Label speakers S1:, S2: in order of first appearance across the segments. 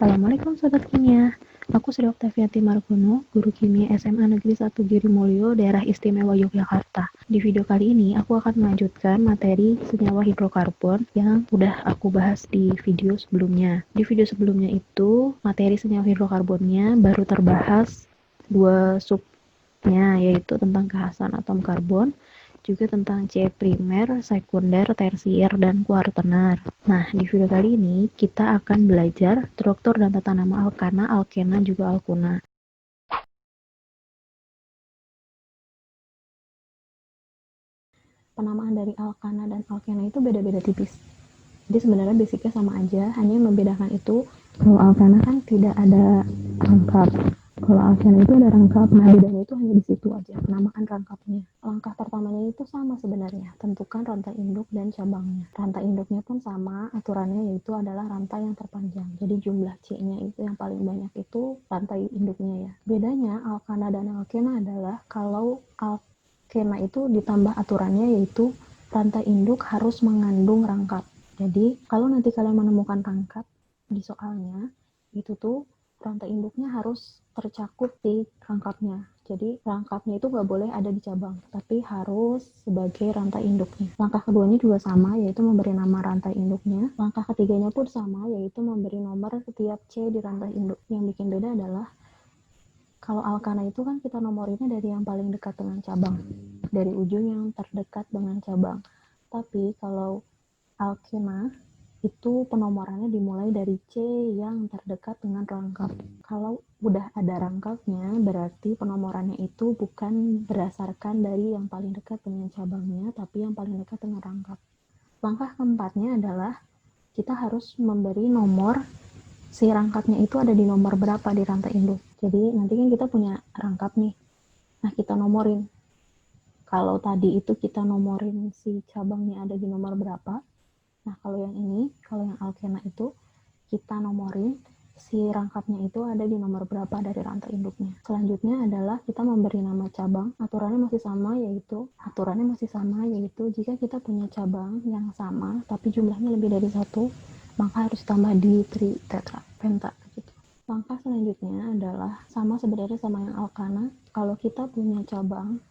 S1: Assalamualaikum Sobat Kimia. Aku Sri Oktavianti Margono, Guru Kimia SMA Negeri 1 Girimulyo, Daerah Istimewa Yogyakarta. Di video kali ini, aku akan melanjutkan materi senyawa hidrokarbon yang udah aku bahas di video sebelumnya. Di video sebelumnya itu, materi senyawa hidrokarbonnya baru terbahas dua subnya, yaitu tentang kekhasan atom karbon, juga tentang C primer, sekunder, tersier, dan kuartenar. Nah, di video kali ini kita akan belajar struktur dan tata nama alkana, alkena, juga alkuna. Penamaan dari alkana dan alkena itu beda-beda tipis. Jadi sebenarnya basicnya sama aja, hanya yang membedakan itu kalau alkana kan tidak ada rangkap. Kalau alkena itu ada rangkap, nah bedanya itu hanya di situ aja, penamaan rangkapnya. Langkah pertamanya itu sama sebenarnya, tentukan rantai induk dan cabangnya. Rantai induknya pun sama, aturannya yaitu adalah rantai yang terpanjang. Jadi jumlah C-nya itu yang paling banyak itu rantai induknya ya. Bedanya alkana dan alkena adalah kalau alkena itu ditambah aturannya yaitu rantai induk harus mengandung rangkap. Jadi kalau nanti kalian menemukan rangkap di soalnya, itu tuh rantai induknya harus tercakup di rangkapnya. Jadi rangkapnya itu nggak boleh ada di cabang, tapi harus sebagai rantai induknya. Langkah keduanya juga sama, yaitu memberi nama rantai induknya. Langkah ketiganya pun sama, yaitu memberi nomor setiap C di rantai induk. Yang bikin beda adalah kalau alkana itu kan kita nomorinnya dari yang paling dekat dengan cabang, dari ujung yang terdekat dengan cabang. Tapi kalau alkena itu penomorannya dimulai dari C yang terdekat dengan rangkap. Kalau udah ada rangkapnya, berarti penomorannya itu bukan berdasarkan dari yang paling dekat dengan cabangnya, tapi yang paling dekat dengan rangkap. Langkah keempatnya adalah kita harus memberi nomor si rangkapnya itu ada di nomor berapa di rantai induk. Jadi nanti kan kita punya rangkap nih. Nah, kita nomorin. Kalau tadi itu kita nomorin si cabangnya ada di nomor berapa, nah, kalau yang alkena itu kita nomorin si rangkapnya itu ada di nomor berapa dari rantai induknya. Selanjutnya adalah kita memberi nama cabang. Aturannya masih sama yaitu jika kita punya cabang yang sama tapi jumlahnya lebih dari satu, maka harus tambah di tri, tetra, penta gitu. Langkah selanjutnya adalah sama sebenarnya sama yang alkana. Kalau kita punya cabang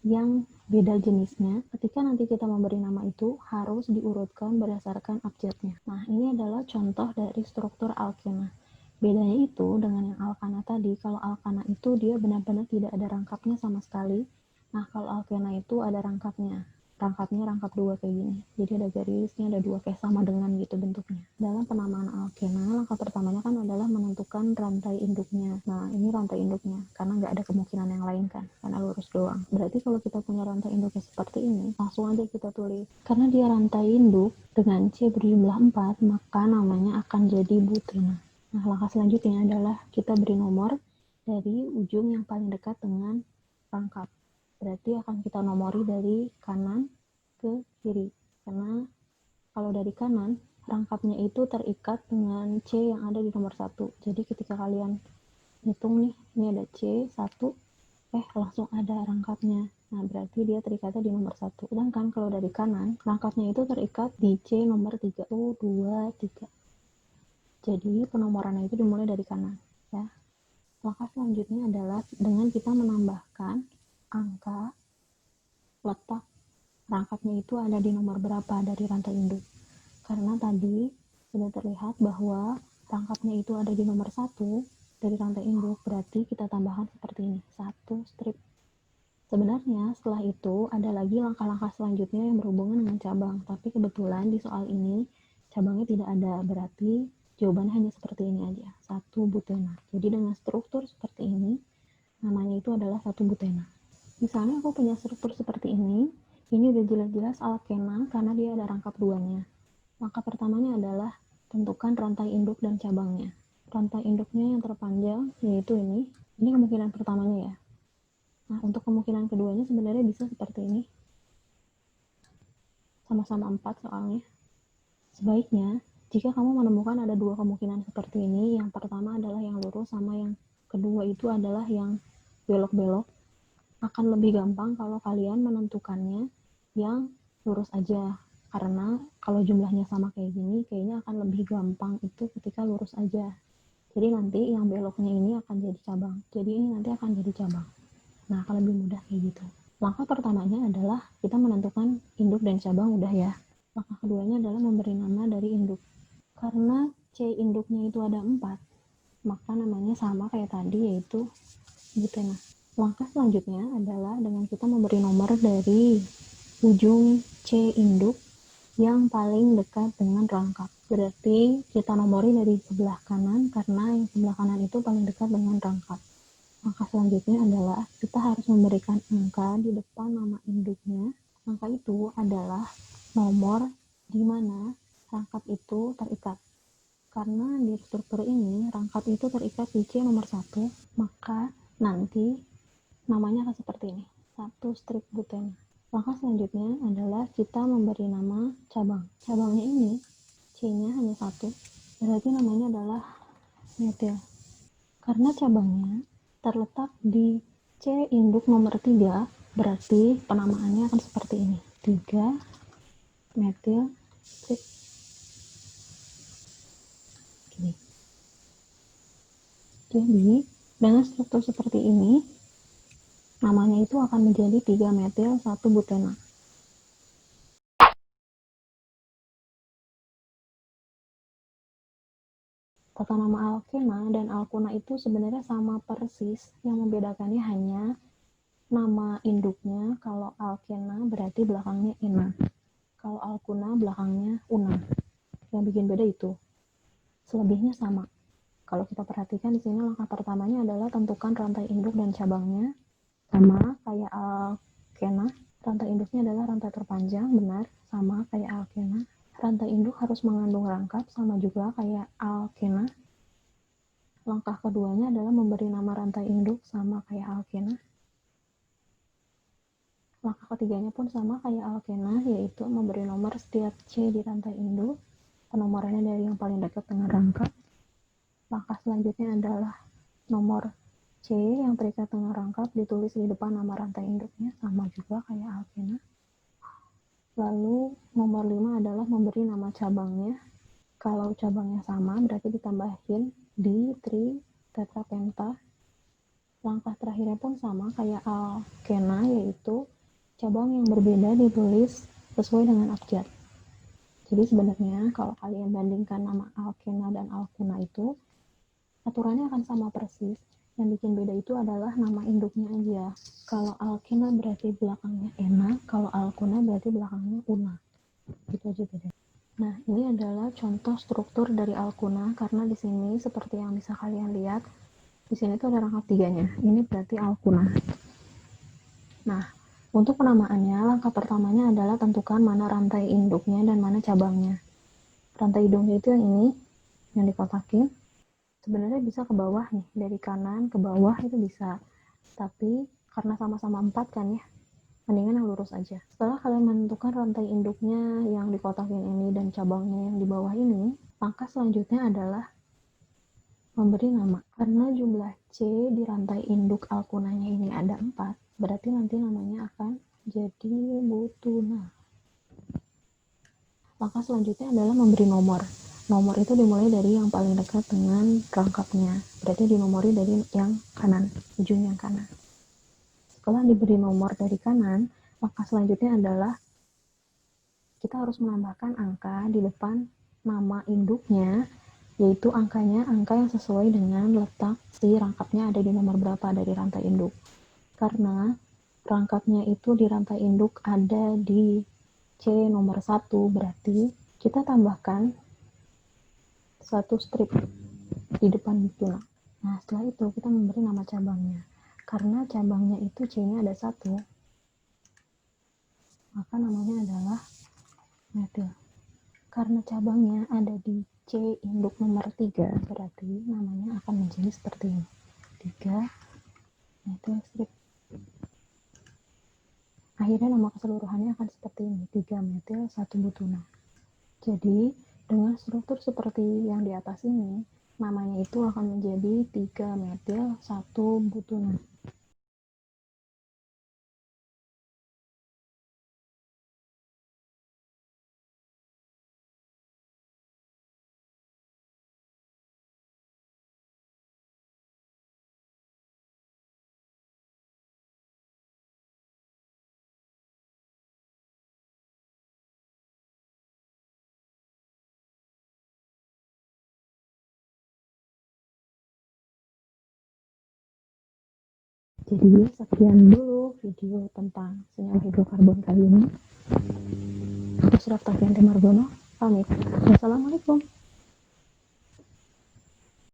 S1: yang beda jenisnya, ketika nanti kita memberi nama itu harus diurutkan berdasarkan abjadnya. Nah, ini adalah contoh dari struktur alkena. Bedanya itu dengan yang alkana tadi, kalau alkana itu dia benar-benar tidak ada rangkapnya sama sekali. Nah, kalau alkena itu ada rangkapnya. Rangkap 2 kayak gini. Jadi ada garisnya, ada 2 kayak sama dengan gitu bentuknya. Dalam penamaan alkena, langkah pertamanya kan adalah menentukan rantai induknya. Nah, ini rantai induknya, karena nggak ada kemungkinan yang lain kan, karena lurus doang. Berarti kalau kita punya rantai induknya seperti ini, langsung aja kita tulis. Karena dia rantai induk dengan C berjumlah 4, maka namanya akan jadi butena. Nah, langkah selanjutnya adalah kita beri nomor dari ujung yang paling dekat dengan rangkap. Berarti akan kita nomori dari kanan ke kiri. Karena kalau dari kanan, rangkapnya itu terikat dengan C yang ada di nomor 1. Jadi ketika kalian hitung nih, ini ada C1, langsung ada rangkapnya. Nah, berarti dia terikatnya di nomor 1. Sedangkan kalau dari kanan, rangkapnya itu terikat di C nomor 3. 1, 2, 3. Jadi penomorannya itu dimulai dari kanan. Ya. Langkah selanjutnya adalah dengan kita menambahkan angka letak rangkapnya itu ada di nomor berapa dari rantai induk. Karena tadi sudah terlihat bahwa rangkapnya itu ada di nomor 1 dari rantai induk, berarti kita tambahkan seperti ini, 1 strip. Sebenarnya setelah itu ada lagi langkah-langkah selanjutnya yang berhubungan dengan cabang, tapi kebetulan di soal ini cabangnya tidak ada, berarti jawabannya hanya seperti ini aja, 1 butena. Jadi dengan struktur seperti ini, namanya itu adalah 1 butena. Misalnya aku punya struktur seperti ini udah jelas-jelas alkena karena dia ada rangkap 2-nya. Langkah pertamanya adalah tentukan rantai induk dan cabangnya. Rantai induknya yang terpanjang yaitu ini kemungkinan pertamanya ya. Nah, untuk kemungkinan keduanya sebenarnya bisa seperti ini. Sama-sama 4 soalnya. Sebaiknya, jika kamu menemukan ada 2 kemungkinan seperti ini, yang pertama adalah yang lurus sama yang kedua itu adalah yang belok-belok, akan lebih gampang kalau kalian menentukannya yang lurus aja. Karena kalau jumlahnya sama kayak gini, kayaknya akan lebih gampang itu ketika lurus aja. Jadi nanti yang beloknya ini akan jadi cabang. Jadi ini nanti akan jadi cabang. Nah, akan lebih mudah kayak gitu. Langkah pertamanya adalah kita menentukan induk dan cabang udah ya. Langkah keduanya adalah memberi nama dari induk. Karena C induknya itu ada 4, maka namanya sama kayak tadi, yaitu butena. Langkah selanjutnya adalah dengan kita memberi nomor dari ujung C induk yang paling dekat dengan rangkap. Berarti kita nomori dari sebelah kanan karena yang sebelah kanan itu paling dekat dengan rangkap. Langkah selanjutnya adalah kita harus memberikan angka di depan nama induknya. Angka itu adalah nomor di mana rangkap itu terikat. Karena di struktur ini rangkap itu terikat di C nomor 1, maka nanti namanya akan seperti ini, 1 strip butena. Langkah selanjutnya adalah kita memberi nama cabang. Cabangnya ini C-nya hanya 1, berarti namanya adalah metil. Karena cabangnya terletak di C induk nomor 3, berarti penamaannya akan seperti ini, 3 metil strip. Gini. Jadi dengan struktur seperti ini namanya itu akan menjadi 3 metil 1 butena. Tata nama alkena dan alkuna itu sebenarnya sama persis, yang membedakannya hanya nama induknya. Kalau alkena berarti belakangnya ena, kalau alkuna belakangnya una. Yang bikin beda itu. Selebihnya sama. Kalau kita perhatikan di sini langkah pertamanya adalah tentukan rantai induk dan cabangnya. Sama kayak alkena, rantai induknya adalah rantai terpanjang, benar, sama kayak alkena. Rantai induk harus mengandung rangkap, sama juga kayak alkena. Langkah keduanya adalah memberi nama rantai induk, sama kayak alkena. Langkah ketiganya pun sama kayak alkena, yaitu memberi nomor setiap C di rantai induk. Penomorannya dari yang paling dekat dengan rangkap. Langkah selanjutnya adalah nomor C yang terikat dengan rangkap ditulis di depan nama rantai induknya, sama juga kayak alkena. Lalu nomor 5 adalah memberi nama cabangnya. Kalau cabangnya sama berarti ditambahin di tri tetrapenta. Langkah terakhirnya pun sama kayak alkena, yaitu cabang yang berbeda ditulis sesuai dengan abjad. Jadi sebenarnya kalau kalian bandingkan nama alkena dan alkuna itu aturannya akan sama persis. Yang bikin beda itu adalah nama induknya aja. Kalau alkena berarti belakangnya ena, kalau alkuna berarti belakangnya una. Gitu aja beda. Nah, ini adalah contoh struktur dari alkuna, karena di sini seperti yang bisa kalian lihat, di sini tuh ada rangkap 3-nya. Ini berarti alkuna. Nah, untuk penamaannya, langkah pertamanya adalah tentukan mana rantai induknya dan mana cabangnya. Rantai induknya itu yang ini, yang dikotakin. Sebenarnya bisa ke bawah nih, dari kanan ke bawah itu bisa. Tapi karena sama-sama 4 kan ya, mendingan yang lurus aja. Setelah kalian menentukan rantai induknya yang dikotakin ini dan cabangnya yang di bawah ini, langkah selanjutnya adalah memberi nama. Karena jumlah C di rantai induk alkunanya ini ada 4, berarti nanti namanya akan jadi butuna. Langkah selanjutnya adalah memberi nomor. Nomor itu dimulai dari yang paling dekat dengan rangkapnya, berarti dinomori dari yang kanan, ujung yang kanan. Setelah diberi nomor dari kanan, langkah selanjutnya adalah kita harus menambahkan angka di depan nama induknya, yaitu angkanya angka yang sesuai dengan letak si rangkapnya ada di nomor berapa dari rantai induk. Karena rangkapnya itu di rantai induk ada di C nomor 1, berarti kita tambahkan 1 strip di depan butuna. Nah, setelah itu kita memberi nama cabangnya. Karena cabangnya itu C-nya ada 1, maka namanya adalah metil. Karena cabangnya ada di C induk nomor 3, berarti namanya akan menjadi seperti ini, 3 metil strip. Akhirnya nama keseluruhannya akan seperti ini, 3 metil 1 butuna. Jadi dengan struktur seperti yang di atas ini, namanya itu akan menjadi 3 metil 1 butuna. Jadi sekian dulu video tentang senyawa hidrokarbon kali ini. Aku Suraptavianti Margono pamit. Wassalamualaikum.